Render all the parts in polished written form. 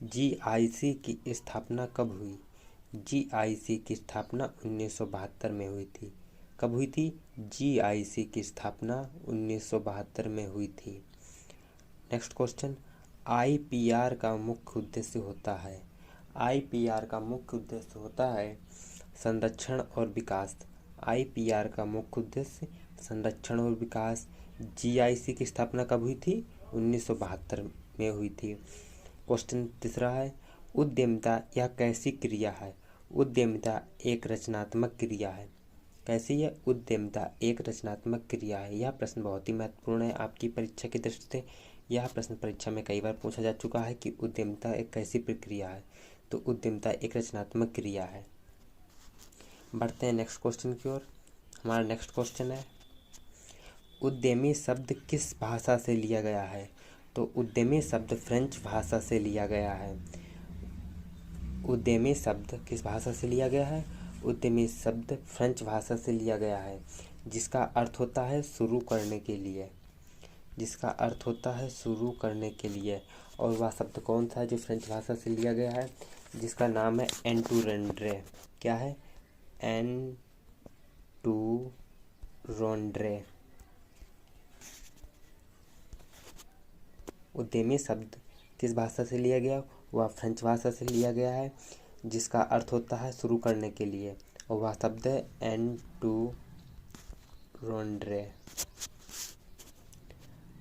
GIC की स्थापना कब हुई? जीआईसी की स्थापना 1972 में हुई थी। कब हुई थी? जीआईसी की स्थापना 1972 में हुई थी। नेक्स्ट क्वेश्चन, आईपीआर का मुख्य उद्देश्य होता है। आईपीआर का मुख्य उद्देश्य होता है संरक्षण और विकास। आईपीआर का मुख्य उद्देश्य संरक्षण और विकास। जीआईसी की स्थापना कब हुई थी? 1972 में हुई थी। क्वेश्चन तीसरा है, उद्यमिता यह कैसी क्रिया है? उद्यमिता एक रचनात्मक क्रिया है। कैसी है? उद्यमिता एक रचनात्मक क्रिया है। यह प्रश्न बहुत ही महत्वपूर्ण है आपकी परीक्षा की दृष्टि से। यह प्रश्न परीक्षा में कई बार पूछा जा चुका है कि उद्यमिता एक कैसी प्रक्रिया है। तो उद्यमिता एक रचनात्मक क्रिया है। बढ़ते हैं नेक्स्ट क्वेश्चन की ओर। हमारा नेक्स्ट क्वेश्चन है, उद्यमी शब्द किस भाषा से लिया गया है? तो उद्यमी शब्द फ्रेंच भाषा से लिया गया है। उद्यमी शब्द किस भाषा से लिया गया है? उद्यमी शब्द फ्रेंच भाषा से लिया गया है, जिसका अर्थ होता है शुरू करने के लिए। जिसका अर्थ होता है शुरू करने के लिए। और वह शब्द कौन सा है जो फ्रेंच भाषा से लिया गया है? जिसका नाम है एंटूरेंड्रे। क्या है? एंटूरेंड्रे। उद्यमी शब्द किस भाषा से लिया गया? वह फ्रेंच भाषा से लिया गया है, जिसका अर्थ होता है शुरू करने के लिए, और वह शब्द है एंटूरेंड्रे।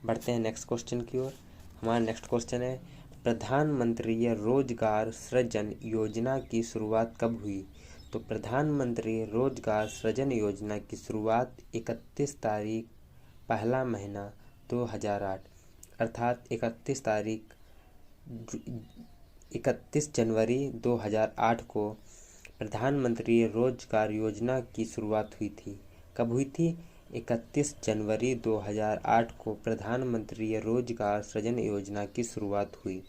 बढ़ते हैं नेक्स्ट क्वेश्चन की ओर। हमारा नेक्स्ट क्वेश्चन है, प्रधानमंत्री रोजगार सृजन योजना की शुरुआत कब हुई? तो प्रधानमंत्री रोजगार सृजन योजना की शुरुआत 31 तारीख पहला महीना 2008 अर्थात 31 जनवरी 2008 को प्रधानमंत्री रोजगार योजना की शुरुआत हुई थी। कब हुई थी? 31 जनवरी 2008 को प्रधानमंत्री रोजगार सृजन योजना की शुरुआत हुई।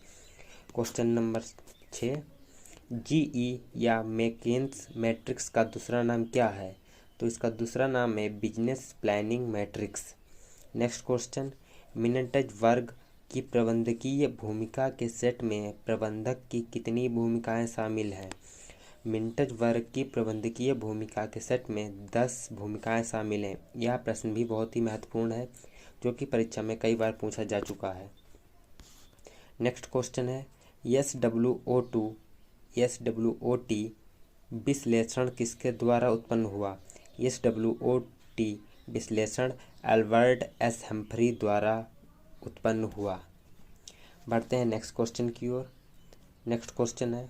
क्वेश्चन नंबर 6, जीई या मैकेन्स मैट्रिक्स का दूसरा नाम क्या है? तो इसका दूसरा नाम है business planning matrix. Next question, Mintzberg वर्ग की प्रबंधकीय भूमिका के सेट में प्रबंधक की कितनी भूमिकाएं शामिल हैं? मिनटज वर्ग की प्रबंधकीय भूमिका के सेट में 10 भूमिकाएं शामिल हैं। यह प्रश्न भी बहुत ही महत्वपूर्ण है, जो कि परीक्षा में कई बार पूछा जा चुका है। नेक्स्ट क्वेश्चन है, SWOT विश्लेषण किसके द्वारा उत्पन्न हुआ? SWOT विश्लेषण एल्बर्ट एस हम्फ्री द्वारा उत्पन्न हुआ। बढ़ते हैं नेक्स्ट क्वेश्चन की ओर। नेक्स्ट क्वेश्चन है,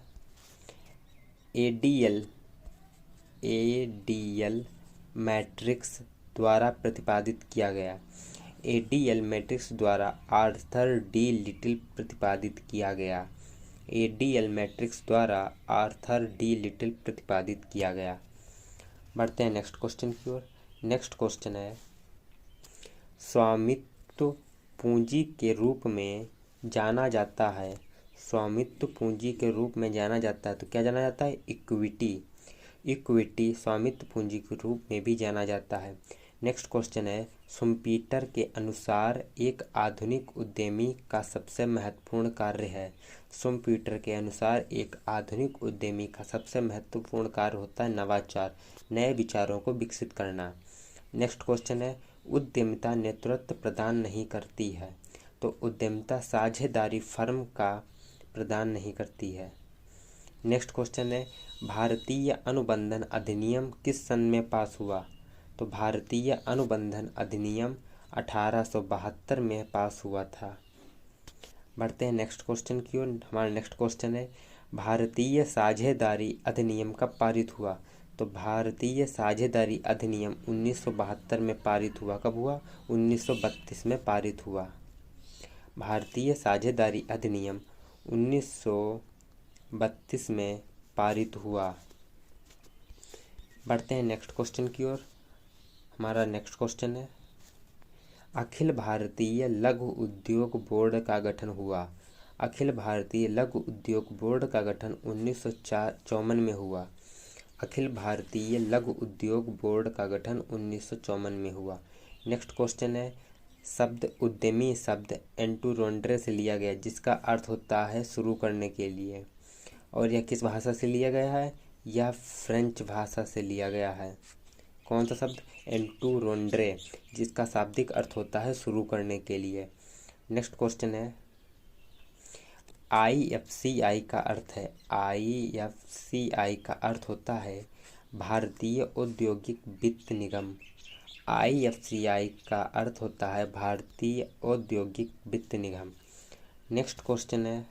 एडीएल मैट्रिक्स द्वारा प्रतिपादित किया गया। एडीएल मैट्रिक्स द्वारा आर्थर डी लिटिल प्रतिपादित किया गया। एडीएल मैट्रिक्स द्वारा आर्थर डी लिटिल प्रतिपादित किया गया। बढ़ते हैं नेक्स्ट क्वेश्चन की ओर। नेक्स्ट क्वेश्चन है, स्वामित्व पूंजी के रूप में जाना जाता है। स्वामित्व पूंजी के रूप में जाना जाता है, तो क्या जाना जाता है? इक्विटी। इक्विटी स्वामित्व पूंजी के रूप में भी जाना जाता है। नेक्स्ट क्वेश्चन है, शुम्पीटर के अनुसार एक आधुनिक उद्यमी का सबसे महत्वपूर्ण कार्य है। शुम्पीटर के अनुसार एक आधुनिक उद्यमी का सबसे महत्वपूर्ण कार्य होता है नवाचार, नए विचारों को विकसित करना। नेक्स्ट क्वेश्चन है, उद्यमिता नेतृत्व प्रदान नहीं करती है। तो उद्यमिता साझेदारी फर्म का प्रदान नहीं करती है। नेक्स्ट क्वेश्चन है, भारतीय अनुबंधन अधिनियम किस सन में पास हुआ? तो भारतीय अनुबंधन अधिनियम 1872 में पास हुआ था। बढ़ते हैं नेक्स्ट क्वेश्चन की ओर। हमारा नेक्स्ट क्वेश्चन है, भारतीय साझेदारी अधिनियम कब पारित हुआ? तो भारतीय साझेदारी अधिनियम 1972 में पारित हुआ। कब हुआ? 1932 में पारित हुआ। भारतीय साझेदारी अधिनियम 1932 में पारित हुआ। बढ़ते हैं नेक्स्ट क्वेश्चन की ओर। हमारा नेक्स्ट क्वेश्चन है, अखिल भारतीय लघु उद्योग बोर्ड का गठन हुआ। अखिल भारतीय लघु उद्योग बोर्ड का गठन 1954 में हुआ। अखिल भारतीय लघु उद्योग बोर्ड का गठन 1954 में हुआ। नेक्स्ट क्वेश्चन है, शब्द उद्यमी शब्द एंटूरोंड्रे से लिया गया, जिसका अर्थ होता है शुरू करने के लिए। और यह किस भाषा से लिया गया है? यह फ्रेंच भाषा से लिया गया है। कौन सा शब्द? एंटूरोंड्रे, जिसका शाब्दिक अर्थ होता है शुरू करने के लिए। नेक्स्ट क्वेश्चन है, IFCI का अर्थ है, IFCI का अर्थ होता है भारतीय औद्योगिक वित्त निगम। IFCI का अर्थ होता है भारतीय औद्योगिक वित्त निगम। नेक्स्ट क्वेश्चन है,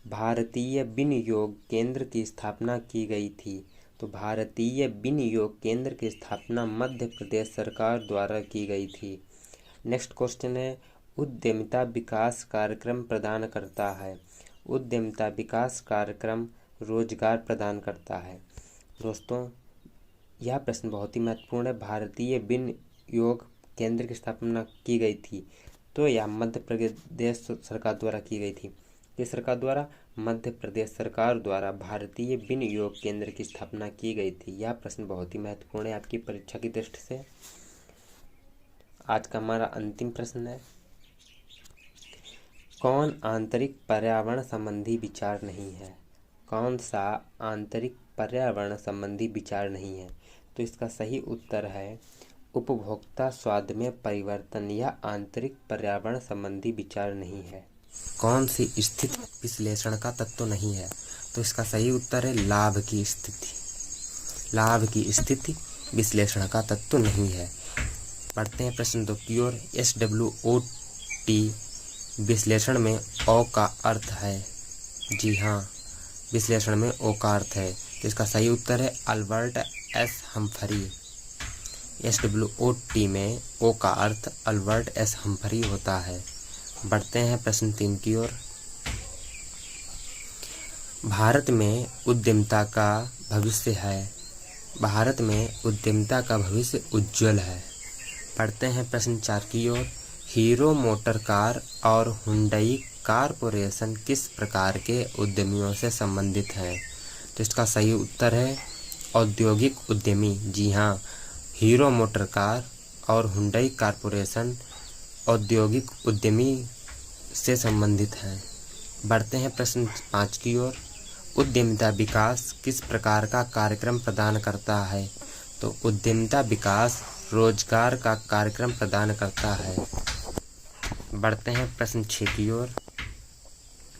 भारतीय विनियोग केंद्र की स्थापना की गई थी। तो भारतीय विनियोग केंद्र की स्थापना मध्य प्रदेश सरकार द्वारा की गई थी। नेक्स्ट क्वेश्चन है, उद्यमिता विकास कार्यक्रम प्रदान करता है। उद्यमिता विकास कार्यक्रम रोजगार प्रदान करता है। दोस्तों, यह प्रश्न बहुत ही महत्वपूर्ण है। भारतीय विनियोग केंद्र की स्थापना की गई थी, तो यह मध्य प्रदेश सरकार द्वारा की गई थी। किस सरकार द्वारा? मध्य प्रदेश सरकार द्वारा भारतीय विनियोग केंद्र की स्थापना की गई थी। यह प्रश्न बहुत ही महत्वपूर्ण है आपकी परीक्षा की दृष्टि से। आज का हमारा अंतिम प्रश्न है, कौन आंतरिक पर्यावरण संबंधी विचार नहीं है? कौन सा आंतरिक पर्यावरण संबंधी विचार नहीं है? तो इसका सही उत्तर है उपभोक्ता स्वाद में परिवर्तन। यह आंतरिक पर्यावरण संबंधी विचार नहीं है। कौन सी स्थिति विश्लेषण का तत्व नहीं है? तो इसका सही उत्तर है लाभ की स्थिति। लाभ की स्थिति विश्लेषण का तत्व नहीं है। पढ़ते हैं प्रश्न 2 की ओर। SWOT विश्लेषण में ओ का अर्थ है। जी हाँ, विश्लेषण में ओ का अर्थ है। तो इसका सही उत्तर है अल्बर्ट एस हम्फरी। SWOT में ओ का अर्थ अल्बर्ट एस हम्फरी होता है। बढ़ते हैं प्रश्न 3 की ओर। भारत में उद्यमिता का भविष्य है। भारत में उद्यमिता का भविष्य उज्जवल है। पढ़ते हैं प्रश्न 4 की ओर। हीरो मोटर कार और हुंडई कारपोरेशन किस प्रकार के उद्यमियों से संबंधित हैं? तो इसका सही उत्तर है औद्योगिक उद्यमी। जी हाँ, हीरो मोटर कार और हुंडई कारपोरेशन औद्योगिक उद्यमी से संबंधित हैं। बढ़ते हैं प्रश्न 5 की ओर। उद्यमिता विकास किस प्रकार का कार्यक्रम प्रदान करता है? तो उद्यमिता विकास रोजगार का कार्यक्रम प्रदान करता है। बढ़ते हैं प्रश्न 6 की ओर।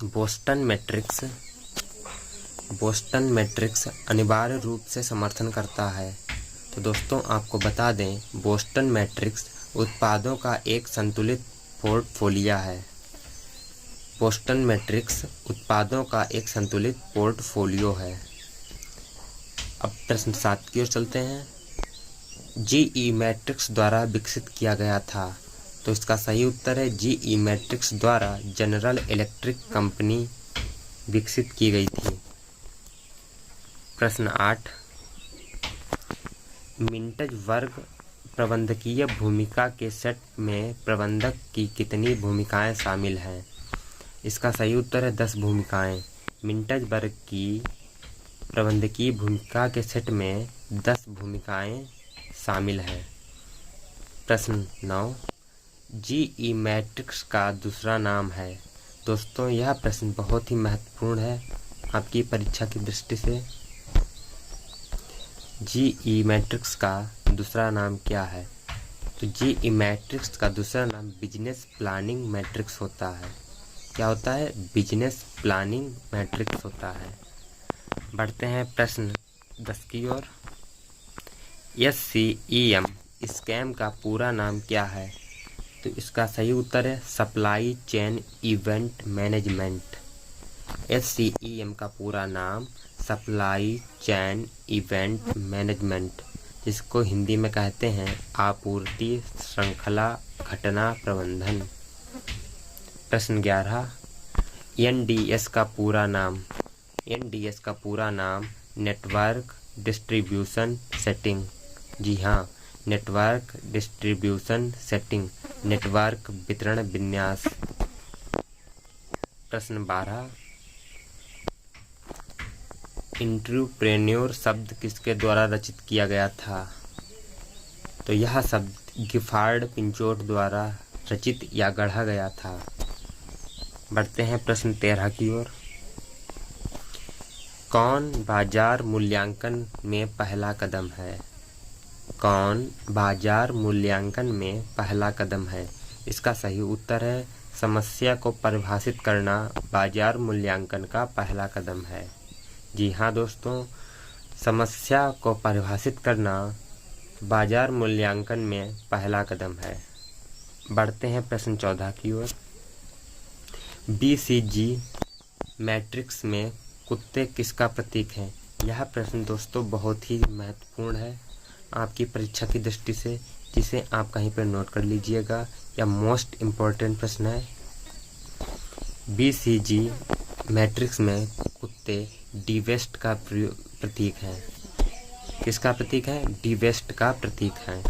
बोस्टन मैट्रिक्स अनिवार्य रूप से समर्थन करता है। तो दोस्तों, आपको बता दें, बोस्टन मैट्रिक्स उत्पादों का एक संतुलित पोर्टफोलियो है। बोस्टन मैट्रिक्स उत्पादों का एक संतुलित पोर्टफोलियो है। अब प्रश्न 7 की ओर चलते हैं। GE मैट्रिक्स द्वारा विकसित किया गया था। तो इसका सही उत्तर है GE मैट्रिक्स द्वारा जनरल इलेक्ट्रिक कंपनी विकसित की गई थी। प्रश्न 8, मिंटज वर्ग प्रबंधकीय भूमिका के सेट में प्रबंधक की कितनी भूमिकाएं शामिल हैं? इसका सही उत्तर है 10 भूमिकाएं। मिंटज वर्ग की प्रबंधकीय भूमिका के सेट में 10 भूमिकाएं शामिल हैं। प्रश्न 9, GE मैट्रिक्स का दूसरा नाम है। दोस्तों, यह प्रश्न बहुत ही महत्वपूर्ण है आपकी परीक्षा की दृष्टि से। GE मैट्रिक्स का दूसरा नाम क्या है? तो GE मैट्रिक्स का दूसरा नाम बिजनेस प्लानिंग मैट्रिक्स होता है। क्या होता है? बिजनेस प्लानिंग मैट्रिक्स होता है। बढ़ते हैं प्रश्न 10 की ओर। SCEM स्कैम का पूरा नाम क्या है? तो इसका सही उत्तर है supply chain event management. SCEM का पूरा नाम सप्लाई चेन इवेंट मैनेजमेंट, जिसको हिंदी में कहते हैं आपूर्ति श्रृंखला घटना प्रबंधन। प्रश्न 11, NDS का पूरा नाम। NDS का पूरा नाम नेटवर्क डिस्ट्रीब्यूशन सेटिंग। जी हाँ, नेटवर्क डिस्ट्रीब्यूशन सेटिंग, नेटवर्क वितरण विन्यास। प्रश्न 12, एंटरप्रेन्योर शब्द किसके द्वारा रचित किया गया था? तो यह शब्द गिफार्ड पिंचोट द्वारा रचित या गढ़ा गया था। बढ़ते हैं प्रश्न 13 की ओर। कौन बाजार मूल्यांकन में पहला कदम है? कौन बाजार मूल्यांकन में पहला कदम है? इसका सही उत्तर है समस्या को परिभाषित करना बाजार मूल्यांकन का पहला कदम है। जी हाँ दोस्तों, समस्या को परिभाषित करना बाजार मूल्यांकन में पहला कदम है। बढ़ते हैं प्रश्न 14 की ओर। BCG मैट्रिक्स में कुत्ते किसका प्रतीक है? यह प्रश्न दोस्तों बहुत ही महत्वपूर्ण है आपकी परीक्षा की दृष्टि से, जिसे आप कहीं पर नोट कर लीजिएगा। यह मोस्ट इम्पोर्टेंट प्रश्न है। BCG मैट्रिक्स में कुत्ते डिवेस्ट का प्रतीक है। किसका प्रतीक है? डिवेस्ट का प्रतीक है।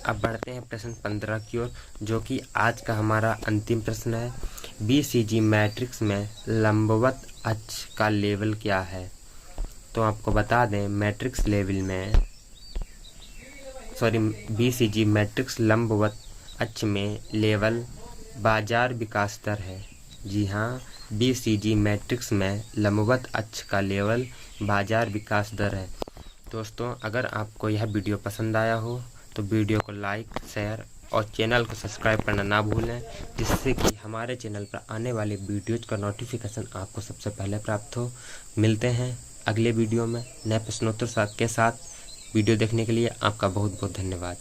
अब बढ़ते हैं प्रश्न 15 की ओर, जो कि आज का हमारा अंतिम प्रश्न है। BCG मैट्रिक्स में लंबवत अक्ष का लेवल क्या है? तो आपको बता दें मैट्रिक्स लेवल में BCG मैट्रिक्स लंबवत अक्ष में लेवल बाजार विकास दर है। जी हाँ, BCG मैट्रिक्स में लंबवत अक्ष का लेवल बाजार विकास दर है। दोस्तों, अगर आपको यह वीडियो पसंद आया हो तो वीडियो को लाइक, शेयर और चैनल को सब्सक्राइब करना ना भूलें, जिससे कि हमारे चैनल पर आने वाले वीडियोज का नोटिफिकेशन आपको सबसे पहले प्राप्त हो। मिलते हैं अगले वीडियो में नए प्रश्नोत्तर के साथ। वीडियो देखने के लिए आपका बहुत बहुत धन्यवाद।